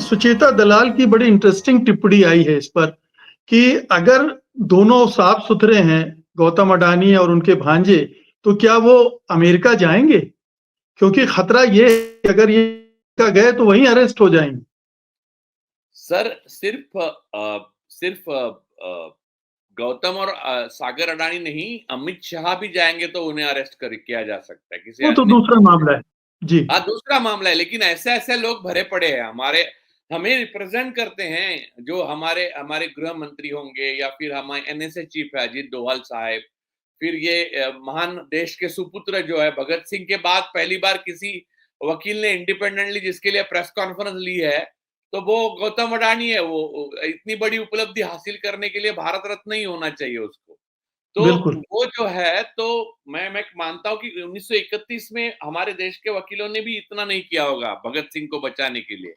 सुचेता दलाल की बड़ी इंटरेस्टिंग टिप्पणी आई है इस पर कि अगर दोनों साफ सुथरे हैं, गौतम अडानी और उनके भांजे, तो क्या वो अमेरिका जाएंगे? क्योंकि खतरा ये है कि अगर ये गए तो वहीं अरेस्ट हो जाएंगे। सर सिर्फ गौतम और सागर अडानी नहीं, अमित शाह भी जाएंगे तो उन्हें अरेस्ट कर किया जा सकता है किसी वो तो अन्य। दूसरा मामला है। जी। हाँ, दूसरा मामला है, लेकिन ऐसे ऐसे लोग भरे पड़े हैं हमें रिप्रेजेंट करते हैं, जो हमारे हमारे गृह मंत्री होंगे या फिर हमारे एनएसए चीफ है अजीत डोभाल साहब, फिर ये महान देश के सुपुत्र जो है भगत सिंह के बाद पहली बार किसी वकील ने इंडिपेंडेंटली जिसके लिए प्रेस कॉन्फ्रेंस ली है, तो वो गौतम अडानी है। वो इतनी बड़ी उपलब्धि हासिल करने के लिए भारत रत्न ही होना चाहिए उसको। तो बिल्कुल। वो जो है, तो मैं मानता हूँ कि 1931 में हमारे देश के वकीलों ने भी इतना नहीं किया होगा भगत सिंह को बचाने के लिए।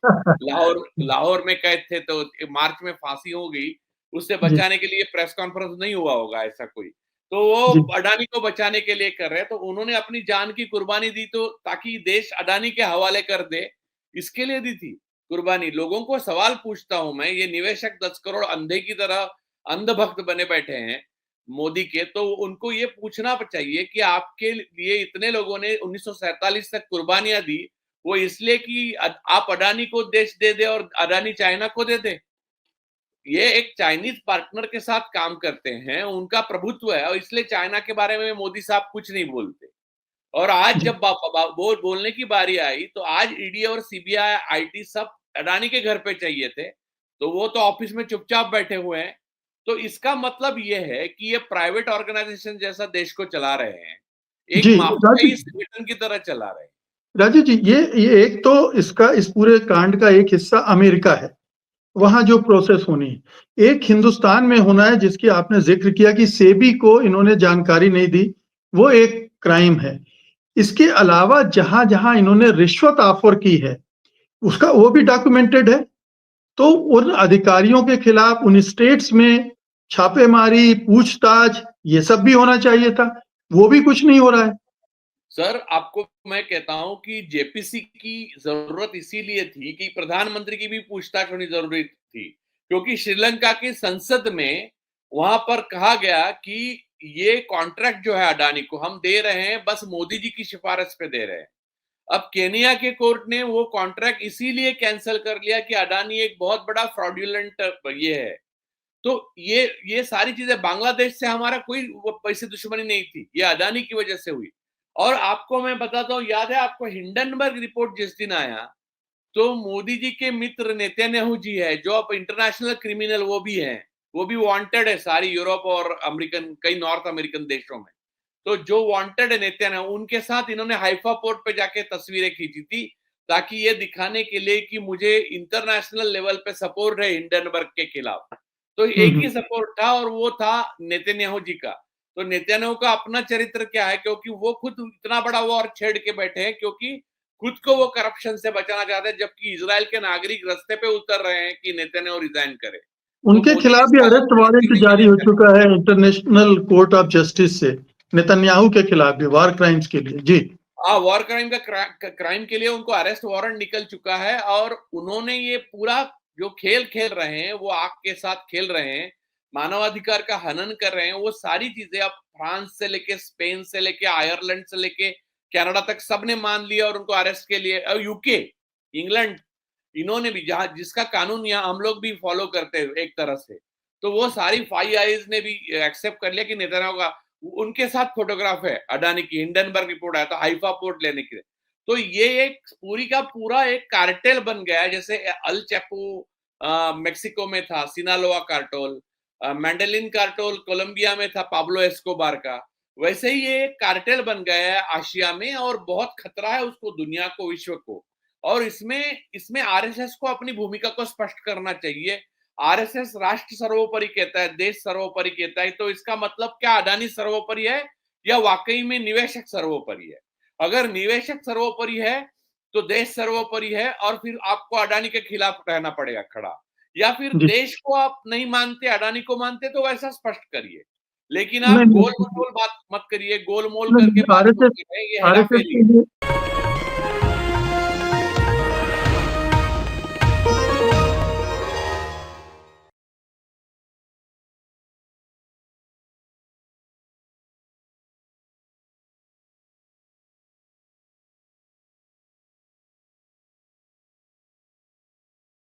लाहौर में कैद थे तो मार्च में फांसी हो गई, उससे जी, बचाने के लिए प्रेस कॉन्फ्रेंस नहीं हुआ होगा ऐसा कोई। तो वो जी, अडानी को बचाने के लिए कर रहे हैं, तो उन्होंने अपनी जान की कुर्बानी दी, तो ताकि देश अडानी के हवाले कर दे, इसके लिए दी थी कुर्बानी। लोगों को सवाल पूछता हूं मैं, ये निवेशक 10 करोड़ अंधे की तरह अंधभक्त बने बैठे हैं मोदी के, तो उनको ये पूछना चाहिए कि आपके लिए इतने लोगों ने 1947 तक कुर्बानियां दी, वो इसलिए कि आप अडानी को देश दे दे और अडानी चाइना को दे दे। ये एक चाइनीज पार्टनर के साथ काम करते हैं, उनका प्रभुत्व है, और इसलिए चाइना के बारे में मोदी साहब कुछ नहीं बोलते। और आज जी। जब बोलने की बारी आई, तो आज ईडी और सीबीआई आईटी सब अडानी के घर पे चाहिए थे, तो वो तो ऑफिस में चुपचाप बैठे हुए हैं। तो इसका मतलब ये है कि ये प्राइवेट ऑर्गेनाइजेशन जैसा देश को चला रहे हैं, एक जी, माफियाई संगठन की तरह चला रहे हैं। राजीव जी, ये एक तो इसका इस पूरे कांड का एक हिस्सा अमेरिका है, वहां जो प्रोसेस होनी है। एक हिंदुस्तान में होना है जिसकी आपने जिक्र किया कि सेबी को इन्होंने जानकारी नहीं दी, वो एक क्राइम है। इसके अलावा जहां जहां इन्होंने रिश्वत ऑफर की है, उसका वो भी डॉक्यूमेंटेड है। तो उन अधिकारियों के खिलाफ उन स्टेट्स में छापेमारी, पूछताछ, ये सब भी होना चाहिए था। वो भी कुछ नहीं हो रहा है। सर, आपको मैं कहता हूं कि जेपीसी की जरूरत इसीलिए थी कि प्रधानमंत्री की भी पूछताछ होनी जरूरी थी, क्योंकि श्रीलंका की संसद में वहां पर कहा गया कि ये कॉन्ट्रैक्ट जो है अडानी को हम दे रहे हैं, बस मोदी जी की सिफारिश पे दे रहे हैं। अब केनिया के कोर्ट ने वो कॉन्ट्रैक्ट इसीलिए कैंसिल कर लिया कि अडानी एक बहुत बड़ा फ्रॉडुलेंट ये है। तो ये सारी चीजें, बांग्लादेश से हमारा कोई पैसे दुश्मनी नहीं थी, ये अडानी की वजह से हुई। और आपको मैं बताता हूँ, याद है आपको हिंडनबर्ग रिपोर्ट जिस दिन आया, तो मोदी जी के मित्र नेतन्याहू जी है, जो अब इंटरनेशनल क्रिमिनल वो भी हैं, वो भी वांटेड है सारी यूरोप और अमेरिकन, कई नॉर्थ अमेरिकन देशों में। तो जो वांटेड है नेतन्याहू, उनके साथ इन्होंने हाइफा पोर्ट पे जाके तस्वीरें खींची थी, ताकि ये दिखाने के लिए कि मुझे इंटरनेशनल लेवल पे सपोर्ट है हिंडनबर्ग के खिलाफ। तो एक ही सपोर्ट था, और वो था नेतन्याहू जी का। तो नेतन्याहू का अपना चरित्र क्या है, क्योंकि वो खुद इतना बड़ा वॉर छेड़ के बैठे हैं, क्योंकि खुद को वो करप्शन से बचाना चाहते हैं, जबकि इजराइल के नागरिक रास्ते पे उतर रहे हैं कि नेतन्याहू रिजाइन करे। तो उनके मोदी खिलाफ जी भी साहब अरेस्ट वारंट के जारी लिए हो कर, चुका है इंटरनेशनल कोर्ट ऑफ जस्टिस से, नेतन्याहू के खिलाफ भी वार क्राइम्स के लिए। जी। हाँ, वॉर क्राइम का क्राइम के लिए उनको अरेस्ट वारंट निकल चुका है, और उन्होंने ये पूरा जो खेल खेल रहे हैं, वो आग के साथ खेल रहे हैं, मानवाधिकार का हनन कर रहे हैं। वो सारी चीजें अब फ्रांस से लेके, स्पेन से लेके, आयरलैंड से लेके कनाडा तक सबने मान लिया, और उनको अरेस्ट के लिए, और यूके, इंग्लैंड, इन्होंने भी, जहां जिसका कानून यहाँ हम लोग भी फॉलो करते हैं एक तरह से, तो वो सारी 5 आईज ने भी एक्सेप्ट कर लिया कि नेतन्याहू का, उनके साथ फोटोग्राफ है अडानी की। हिंडनबर्ग रिपोर्ट आया था हाइफा पोर्ट लेने के लिए। तो ये एक पूरी का पूरा एक कार्टेल बन गया है, जैसे अल चैपो मेक्सिको में था, सिनालोआ कार्टेल, मैंडेलिन कार्टेल कोलंबिया में था, पाब्लो एस्कोबार का। वैसे ही ये एक कार्टेल बन गया है आशिया में, और बहुत खतरा है उसको, दुनिया को, विश्व को। और इसमें इसमें आरएसएस को अपनी भूमिका को स्पष्ट करना चाहिए। आरएसएस राष्ट्र सर्वोपरि कहता है, देश सर्वोपरि कहता है, तो इसका मतलब क्या अडानी सर्वोपरि है, या वाकई में निवेशक सर्वोपरि है? अगर निवेशक सर्वोपरि है, तो देश सर्वोपरि है, और फिर आपको अडानी के खिलाफ रहना पड़ेगा खड़ा। या फिर जी। देश को आप नहीं मानते, अडानी को मानते, तो वैसा स्पष्ट करिए। लेकिन आप नहीं, गोल मटोल बात मत करिए, गोलमोल करके नहीं, बात मत आरएसएस करिए, ये आरएसएस हेराफेरी के है। लिए